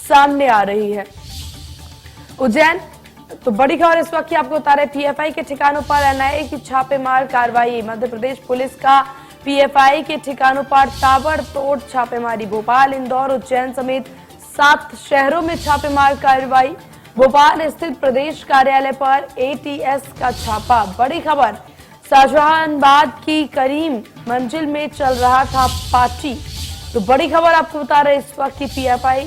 सामने आ रही है। उज्जैन तो बड़ी खबर इस वक्त की आपको बता रहे, पीएफआई के ठिकानों पर एनआईए की छापेमार कार्रवाई। मध्य प्रदेश पुलिस का पीएफआई के ठिकानों पर ताबड़तोड़ छापेमारी। भोपाल, इंदौर, उज्जैन समेत 7 शहरों में छापेमार कार्रवाई। भोपाल स्थित प्रदेश कार्यालय पर एटीएस का छापा। बड़ी खबर, शाहजहानाबाद की करीम मंजिल में चल रहा था पार्टी। तो बड़ी खबर आपको बता रहे इस वक्त की पीएफआई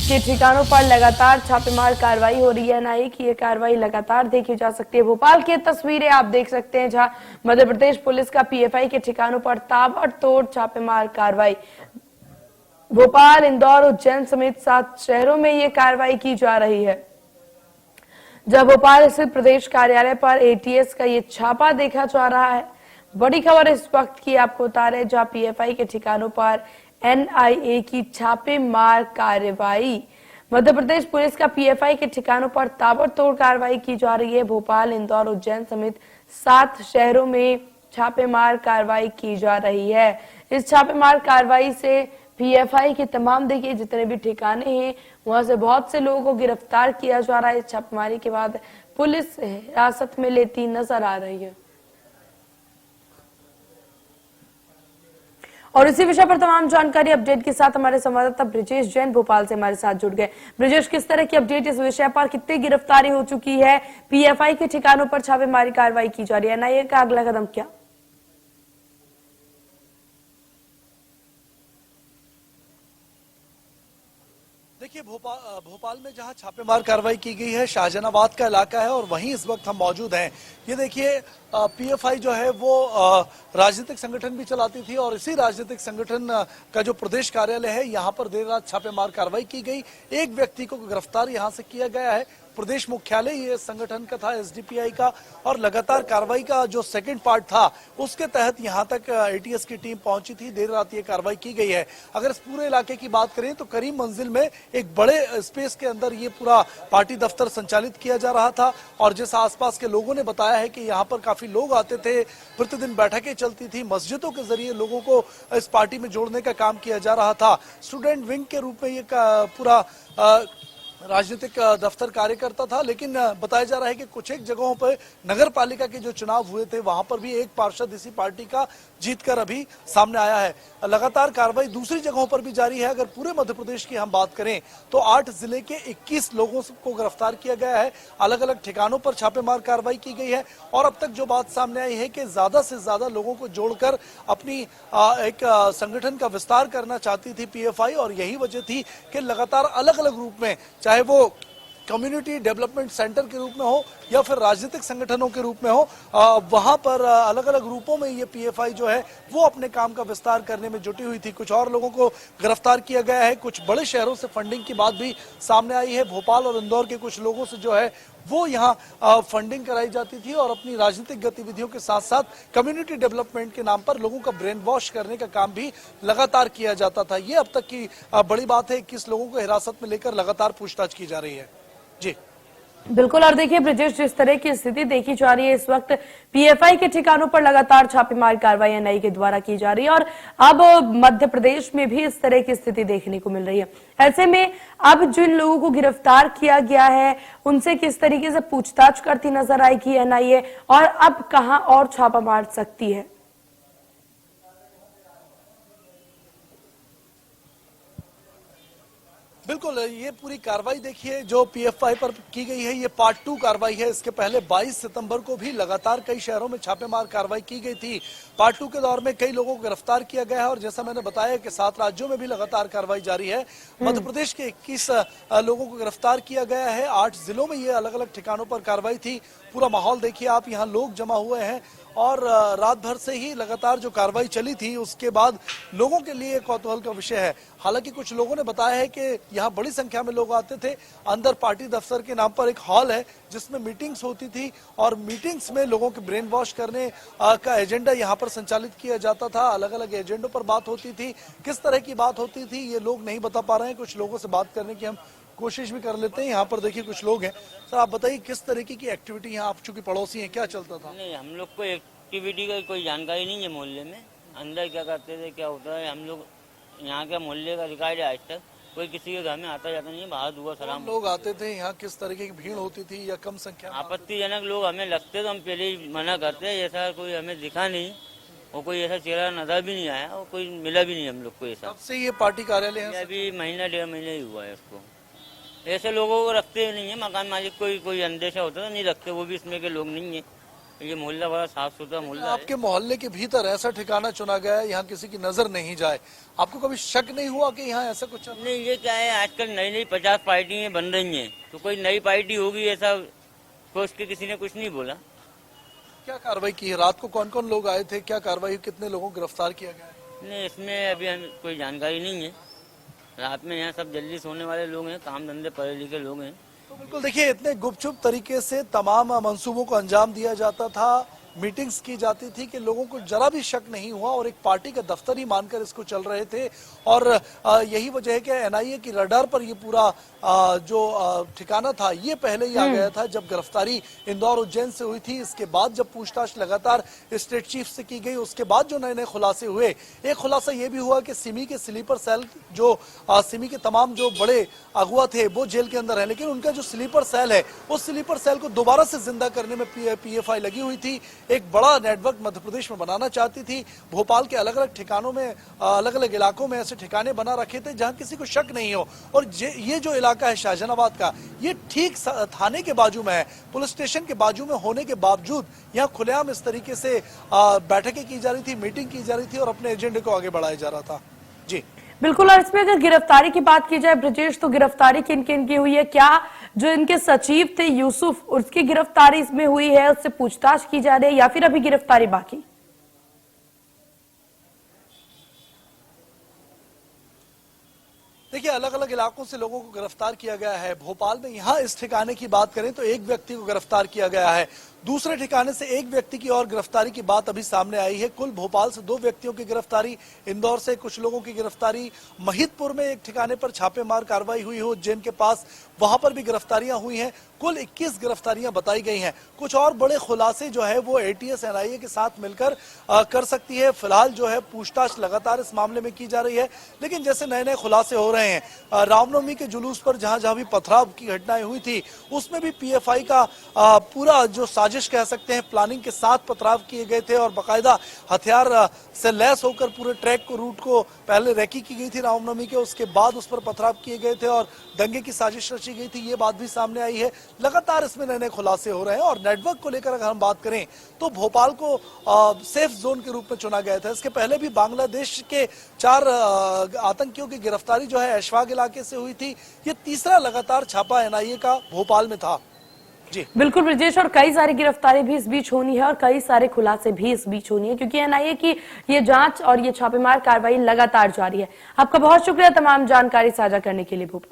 के ठिकानों पर लगातार छापेमार कार्रवाई हो रही है। एनआईए की ये कार्रवाई लगातार देखी जा सकती है। भोपाल की तस्वीरें आप देख सकते हैं, जहां मध्य प्रदेश पुलिस का पीएफआई के ठिकानों पर ताबड़तोड़ छापेमार कार्रवाई। भोपाल, इंदौर, उज्जैन समेत 7 शहरों में ये कार्रवाई की जा रही है। जब भोपाल स्थित प्रदेश कार्यालय पर एटीएस का ये छापा देखा जा रहा है। बड़ी खबर इस वक्त की आपको बता रहे, जहां पीएफआई के ठिकानों पर एनआईए की छापेमार कार्रवाई। मध्य प्रदेश पुलिस का पीएफआई के ठिकानों पर ताबड़तोड़ कार्रवाई की जा रही है। भोपाल, इंदौर, उज्जैन समेत 7 शहरों में छापेमार कार्रवाई की जा रही है। इस छापेमार कार्रवाई से पीएफआई के तमाम देखिए जितने भी ठिकाने हैं, वहां से बहुत से लोगों को गिरफ्तार किया जा रहा है। इस छापेमारी के बाद पुलिस हिरासत में लेती नजर आ रही है। और इसी विषय पर तमाम जानकारी अपडेट के साथ हमारे संवाददाता ब्रिजेश जैन भोपाल से हमारे साथ जुड़ गए। ब्रिजेश, किस तरह की अपडेट इस विषय पर, कितनी गिरफ्तारी हो चुकी है, पीएफआई के ठिकानों पर छापेमारी कार्रवाई की जा रही है, एनआईए का अगला कदम क्या? देखिए, भोपाल में जहां छापेमार कार्रवाई की गई है, शाहजहानाबाद का इलाका है और वहीं इस वक्त हम मौजूद हैं। ये देखिए, पीएफआई जो है वो राजनीतिक संगठन भी चलाती थी और इसी राजनीतिक संगठन का जो प्रदेश कार्यालय है, यहाँ पर देर रात छापेमार कार्रवाई की गई। एक व्यक्ति को गिरफ्तार यहाँ से किया गया है। प्रदेश मुख्यालय ये संगठन का था, एसडीपीआई का, और लगातार कार्रवाई का जो सेकंड पार्ट था उसके तहत यहां तक एटीएस की टीम पहुंची थी। देर रात ये कार्रवाई की गई है। अगर इस पूरे इलाके की बात करें तो करीम मंजिल में एक बड़े स्पेस के अंदर ये पूरा पार्टी दफ्तर संचालित किया जा रहा था और जैसा आसपास के लोगों ने बताया है कि यहाँ पर काफी लोग आते थे, प्रतिदिन बैठकें चलती थी, मस्जिदों के जरिए लोगों को इस पार्टी में जोड़ने का काम किया जा रहा था। स्टूडेंट विंग के रूप में ये पूरा राजनीतिक दफ्तर कार्य करता था, लेकिन बताया जा रहा है कि कुछ एक जगहों पर नगर पालिका के जो चुनाव हुए थे वहां पर भी एक पार्षद इसी पार्टी का जीतकर अभी सामने आया है। लगातार कार्रवाई दूसरी जगहों पर भी जारी है। अगर पूरे मध्य प्रदेश की हम बात करें तो 8 जिले के 21 लोगों को गिरफ्तार किया गया है। अलग अलग ठिकानों पर छापेमार कार्रवाई की गई है और अब तक जो बात सामने आई है कि ज्यादा से ज्यादा लोगों को जोड़कर अपनी एक संगठन का विस्तार करना चाहती थी पीएफआई और यही वजह थी कि लगातार अलग अलग रूप में, चाहे वो कम्युनिटी डेवलपमेंट सेंटर के रूप में हो या फिर राजनीतिक संगठनों के रूप में हो, वहां पर अलग अलग रूपों में ये पीएफआई जो है वो अपने काम का विस्तार करने में जुटी हुई थी। कुछ और लोगों को गिरफ्तार किया गया है। कुछ बड़े शहरों से फंडिंग की बात भी सामने आई है। भोपाल और इंदौर के कुछ लोगों से जो है वो यहाँ फंडिंग कराई जाती थी और अपनी राजनीतिक गतिविधियों के साथ साथ कम्युनिटी डेवलपमेंट के नाम पर लोगों का ब्रेन वॉश करने का काम भी लगातार किया जाता था। ये अब तक की बड़ी बात है। 21 लोगों को हिरासत में लेकर लगातार पूछताछ की जा रही है। जी बिल्कुल। और देखिए ब्रिजेश, जिस तरह की स्थिति देखी जा रही है इस वक्त, पीएफआई के ठिकानों पर लगातार छापेमार कार्रवाई एनआईए के द्वारा की जा रही है और अब मध्य प्रदेश में भी इस तरह की स्थिति देखने को मिल रही है। ऐसे में अब जिन लोगों को गिरफ्तार किया गया है उनसे किस तरीके से पूछताछ करती नजर आएगी एनआईए और अब कहां और छापा मार सकती है? बिल्कुल, ये पूरी कार्रवाई देखिए जो पीएफआई पर की गई है, ये पार्ट 2 कार्रवाई है। इसके पहले 22 सितंबर को भी लगातार कई शहरों में छापेमार कार्रवाई की गई थी। पार्ट 2 के दौर में कई लोगों को गिरफ्तार किया गया है और जैसा मैंने बताया कि 7 राज्यों में भी लगातार कार्रवाई जारी है। मध्य प्रदेश के 21 लोगों को गिरफ्तार किया गया है। 8 जिलों में ये अलग अलग ठिकानों पर कार्रवाई थी। पूरा माहौल देखिए आप, यहाँ लोग जमा हुए हैं और रात भर से ही लगातार जो कार्रवाई चली थी उसके बाद लोगों के लिए कौतूहल का विषय है। हालांकि कुछ लोगों ने बताया है कि यहाँ बड़ी संख्या में लोग आते थे। अंदर पार्टी दफ्तर के नाम पर एक हॉल है जिसमें मीटिंग्स होती थी और मीटिंग्स में लोगों के ब्रेन वॉश करने का एजेंडा यहाँ पर संचालित किया जाता था। अलग अलग एजेंडों पर बात होती थी। किस तरह की बात होती थी ये लोग नहीं बता पा रहे हैं। कुछ लोगों से बात करने की हम कोशिश भी कर लेते हैं। यहाँ पर देखिए कुछ लोग हैं। सर, आप बताइए किस तरीके की एक्टिविटी यहाँ, आप चूंकि पड़ोसी हैं, क्या चलता था? नहीं, हम लोग को एक्टिविटी का कोई जानकारी नहीं है। मोहल्ले में अंदर क्या करते थे, क्या होता है, हम लोग यहाँ के मोहल्ले का रिकॉर्ड है आज तक कोई किसी के घर में आता जाता नहीं है, बाहर दुआ सलाम। लोग आते थे यहाँ, किस तरीके की भीड़ होती थी या कम संख्या में? आपत्तिजनक लोग हमें लगते तो हम पहले ही मना करते हैं, ऐसा कोई हमें दिखा नहीं और कोई ऐसा चेहरा नजर भी नहीं आया और कोई मिला भी नहीं हम लोग को ऐसा। कब से ये पार्टी कार्यालय ये है? अभी महीना 1.5 महीने ही हुआ है उसको। ऐसे लोगों को रखते नहीं है, मकान मालिक कोई अंदेशा होता तो नहीं रखते, वो भी इसमें के लोग नहीं है। ये मोहल्ला बड़ा साफ सुथरा मोहल्ला है। आपके मोहल्ले के भीतर ऐसा ठिकाना चुना गया है, यहाँ किसी की नजर नहीं जाए, आपको कभी शक नहीं हुआ कि यहाँ ऐसा कुछ चल रहा है? नहीं, ये क्या है, आजकल नई नई 50 पार्टियां बन रही हैं, तो कोई नई पार्टी होगी ऐसा सोच के किसी ने कुछ नहीं बोला। क्या कार्रवाई की है? रात को कौन कौन लोग आए थे, क्या कार्रवाई हुई, कितने लोगों को गिरफ्तार किया गया है? नहीं, इसमें अभी हमें कोई जानकारी नहीं है। रात में यहाँ सब जल्दी सोने वाले लोग हैं, काम धंधे पढ़े लिखे लोग हैं। तो बिल्कुल देखिए, इतने गुपचुप तरीके से तमाम मंसूबों को अंजाम दिया जाता था, मीटिंग्स की जाती थी कि लोगों को जरा भी शक नहीं हुआ और एक पार्टी का दफ्तर ही मानकर इसको चल रहे थे। और यही वजह है कि एनआईए की रडार पर ये पूरा जो ठिकाना था ये पहले ही आ गया था जब गिरफ्तारी इंदौर उज्जैन से हुई थी। इसके बाद जब पूछताछ लगातार स्टेट चीफ से की गई, उसके बाद जो नए नए खुलासे हुए, एक खुलासा ये भी हुआ कि सिमी के स्लीपर सेल, जो सिमी के तमाम जो बड़े अगुआ थे वो जेल के अंदर है, लेकिन उनका जो स्लीपर सेल है उस स्लीपर सेल को दोबारा से जिंदा करने में पीएफआई लगी हुई थी। एक बड़ा नेटवर्क मध्य प्रदेश में बनाना चाहती थी। भोपाल के अलग अलग ठिकानों में, अलग अलग इलाकों में ऐसे ठिकाने बना रखे थे जहां किसी को शक नहीं हो। और ये जो इलाका है शाहजहानाबाद का, ये ठीक थाने के बाजू में है, पुलिस स्टेशन के बाजू में होने के बावजूद यहाँ खुलेआम इस तरीके से बैठकें की जा रही थी, मीटिंग की जा रही थी और अपने एजेंडे को आगे बढ़ाया जा रहा था। जी बिल्कुल। और इसमें अगर गिरफ्तारी की बात की जाए ब्रजेश, तो गिरफ्तारी किन किन की हुई है? क्या जो इनके सचिव थे यूसुफ, उसकी गिरफ्तारी इसमें हुई है, उससे पूछताछ की जा रही है या फिर अभी गिरफ्तारी बाकी? देखिए, अलग अलग इलाकों से लोगों को गिरफ्तार किया गया है। भोपाल में यहाँ इस ठिकाने की बात करें तो एक व्यक्ति को गिरफ्तार किया गया है। दूसरे ठिकाने से एक व्यक्ति की और गिरफ्तारी की बात अभी सामने आई है। कुल भोपाल से 2 व्यक्तियों की गिरफ्तारी, इंदौर से कुछ लोगों की गिरफ्तारी, महिदपुर में एक ठिकाने पर छापेमार कार्रवाई हुई हो उज्जैन के पास, वहां पर भी गिरफ्तारियां हुई हैं। कुल 21 गिरफ्तारियां बताई गई हैं। कुछ और बड़े खुलासे जो है वो एटीएस एनआईए के साथ मिलकर कर सकती है। फिलहाल जो है पूछताछ लगातार इस मामले में की जा रही है, लेकिन जैसे नए नए खुलासे हो रहे हैं, रामनवमी के जुलूस पर जहां जहां भी पथराव की घटनाएं हुई थी उसमें भी पीएफआई का पूरा जो साजिश कह सकते हैं, प्लानिंग के साथ पथराव किए गए थे और बाकायदा हथियार से लैस होकर पूरे ट्रैक को, रूट को पहले रेकी की गई थी रामनवमी के, उसके बाद उस पर पथराव किए गए थे और दंगे की साजिश रची गई थी। ये बात भी सामने आई है। लगातार इसमें नए नए खुलासे हो रहे हैं और नेटवर्क को लेकर अगर हम बात करें तो भोपाल को सेफ जोन के रूप में चुना गया था। इसके पहले भी बांग्लादेश के 4 आतंकियों की गिरफ्तारी जो है ऐशबाग इलाके से हुई थी। ये तीसरा लगातार छापा एनआईए का भोपाल में था। जी बिल्कुल ब्रजेश, और कई सारी गिरफ्तारी भी इस बीच होनी है और कई सारे खुलासे भी इस बीच होनी है, क्योंकि एनआईए की ये जांच और ये छापेमार कार्रवाई लगातार जारी है। आपका बहुत शुक्रिया तमाम जानकारी साझा करने के लिए भोपाल।